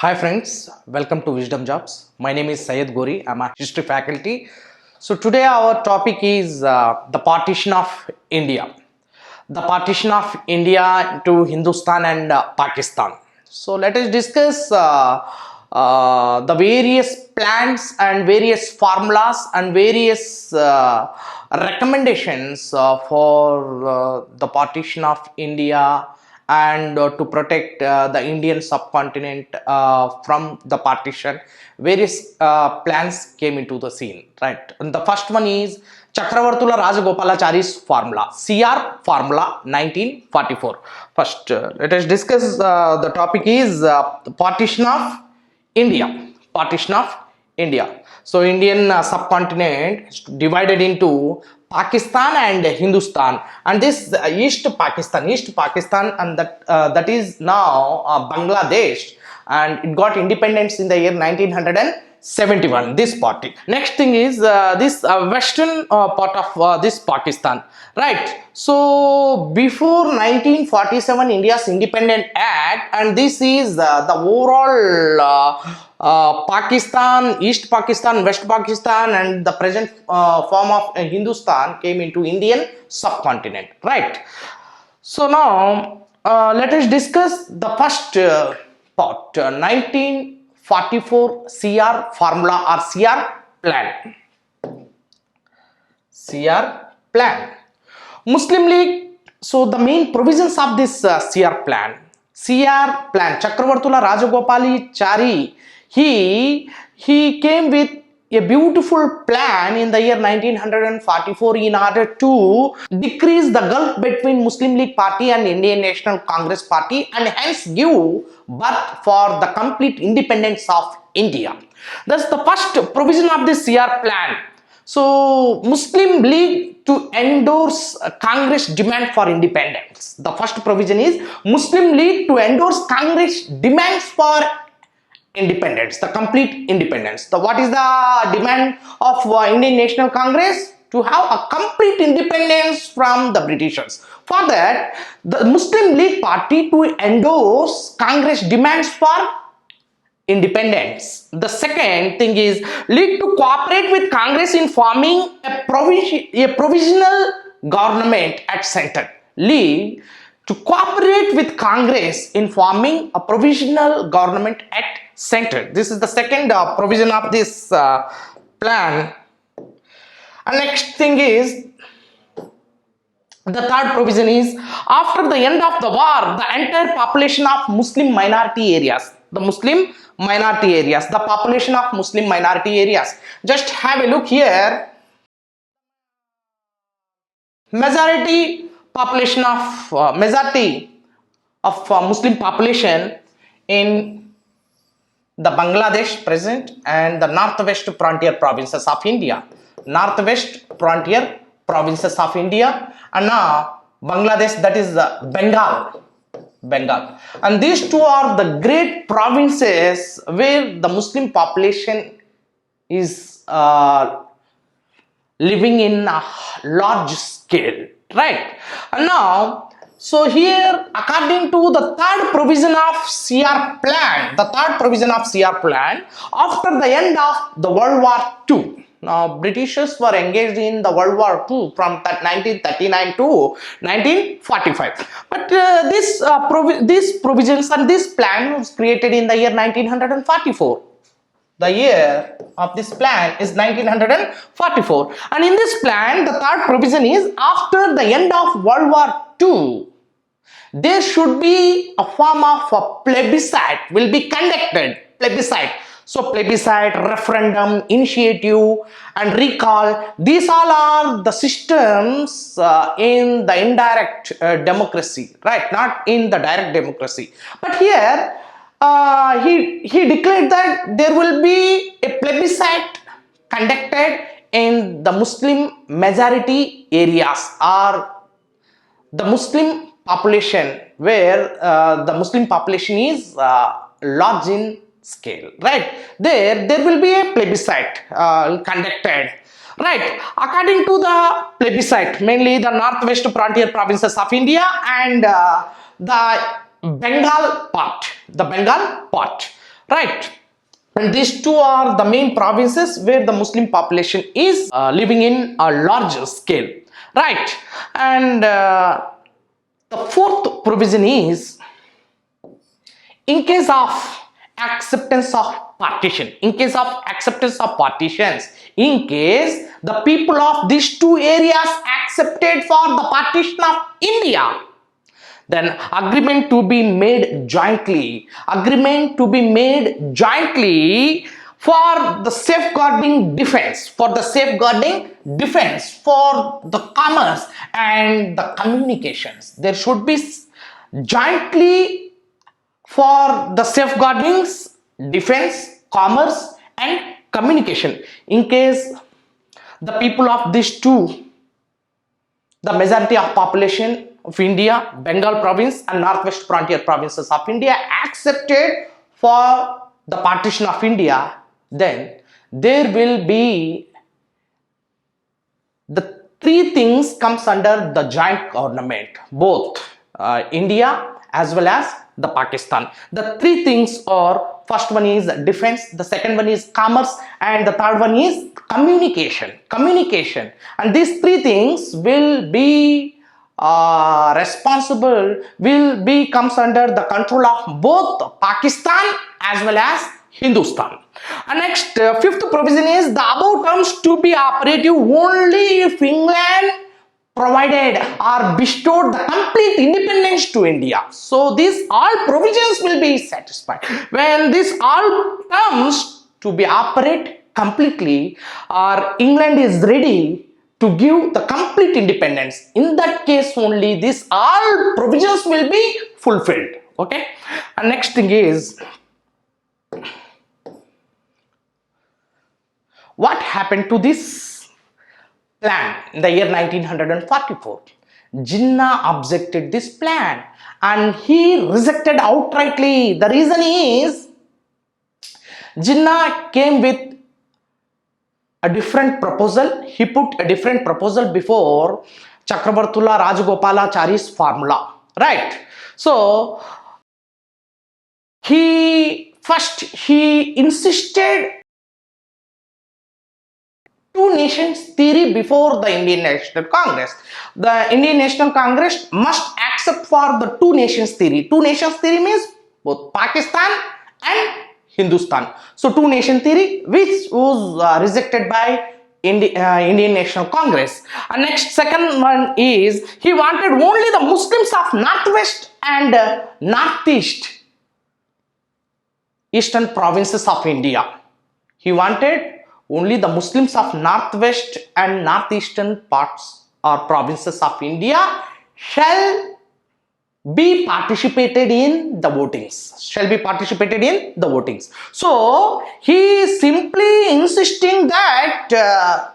Hi friends, welcome to Wisdom Jobs. My name is Ghori. I'm a history faculty. So today our topic is the partition of India. The partition of India to Hindustan and Pakistan. So let us discuss the various plans and various formulas and various recommendations for the partition of India and to protect the Indian subcontinent from the partition. Various plans came into the scene, right? And the first one is Chakravarti Rajagopalachari's formula, CR formula 1944. First, let us discuss the topic is the partition of India. Partition of India. So Indian subcontinent is divided into Pakistan and Hindustan, and this East Pakistan, and that is now Bangladesh, and it got independence in the year 1971. This party. Next thing is this western part of this Pakistan, right? So before 1947, India's Independent Act, and this is the overall. Pakistan, East Pakistan, West Pakistan, and the present form of Hindustan came into Indian subcontinent, right? So now let us discuss the first part, 1944 CR formula or CR plan. CR plan. Muslim League. So the main provisions of this CR plan. Chakravarti Rajagopalachari. He came with a beautiful plan in the year 1944 in order to decrease the gulf between Muslim League Party and Indian National Congress Party, and hence give birth for the complete independence of India. That's the first provision of this CR plan. So Muslim League to endorse Congress demand for independence. The first provision is Muslim League to endorse Congress demands for independence, the complete independence. What is the demand of Indian National Congress? To have a complete independence from the Britishers. For that, the Muslim League Party to endorse Congress demands for independence. The second thing is League to cooperate with Congress in forming a provisional government at center. League to cooperate with Congress in forming a provisional government at center. This is the second provision of this plan. And next thing is, the third provision is, after the end of the war, the entire population of Muslim minority areas, the population of Muslim minority areas. Just have a look here. Majority of Muslim population in the Bangladesh present and the northwest frontier provinces of India. And now Bangladesh, that is Bengal. And these two are the great provinces where the Muslim population is living in a large scale, right? And now, so here, according to the third provision of CR plan, after the end of the World War II, now Britishers were engaged in the World War II from 1939 to 1945. But these provisions and this plan was created in the year 1944. The year of this plan is 1944. And in this plan, the third provision is, after the end of World War II, there should be a form of a plebiscite will be conducted. So plebiscite, referendum, initiative and recall, these all are the systems in the indirect democracy, right? Not in the direct democracy. But here he declared that there will be a plebiscite conducted in the Muslim majority areas, or the Muslim population where the Muslim population is large in scale, right? There will be a plebiscite conducted, right? According to the plebiscite, mainly the northwest frontier provinces of India and the Bengal part, right? And these two are the main provinces where the Muslim population is living in a larger scale, right? And the fourth provision is, in case of acceptance of partition, in case of acceptance of partitions, in case the people of these two areas accepted for the partition of India, then agreement to be made jointly, agreement to be made jointly for the safeguarding defense, for the safeguarding defense, for the commerce and the communications. There should be jointly for the safeguardings, defense, commerce and communication. In case the people of these two, the majority of population of India, Bengal province and northwest frontier provinces of India accepted for the partition of India, then there will be the three things comes under the joint government, both India as well as the Pakistan. The three things are, first one is defense, the second one is commerce and the third one is communication. And these three things will be responsible, will be comes under the control of both Pakistan as well as Hindustan. And next, fifth provision is, the above terms to be operative only if England provided or bestowed the complete independence to India. So these all provisions will be satisfied when this all terms to be operate completely, or England is ready to give the complete independence. In that case only these all provisions will be fulfilled. Okay. And next thing is, what happened to this plan in the year 1944? Jinnah objected this plan and he rejected outrightly. The reason is, Jinnah came with a different proposal. He put a different proposal before Chakravarti Rajagopalachari's formula, right? So he insisted two nations theory before the Indian National Congress. The Indian National Congress must accept for the two nations theory. Two nations theory means both Pakistan and Hindustan. So two nation theory, which was rejected by Indian National Congress. And next, second one is, he wanted only the Muslims of northwest and northeast eastern provinces of India. He wanted only the Muslims of northwest and northeastern parts or provinces of India shall be participated in the votings. So he is simply insisting that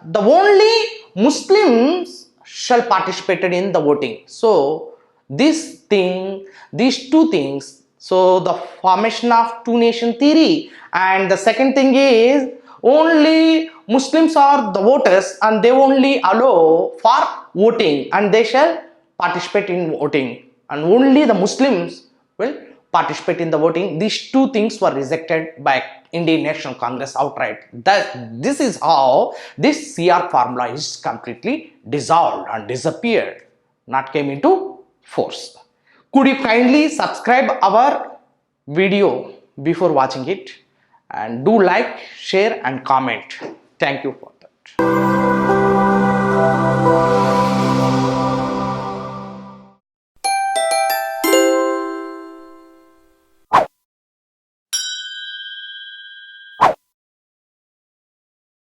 the only Muslims shall participate in the voting. So these two things, so the formation of two nation theory, and the second thing is, only Muslims are the voters and they only allow for voting and they shall participate in voting, and only the Muslims will participate in the voting. These two things were rejected by Indian National Congress outright. This is how this CR formula is completely dissolved and disappeared, not came into force. Could you kindly subscribe our video before watching it, and do like, share and comment. Thank you for that.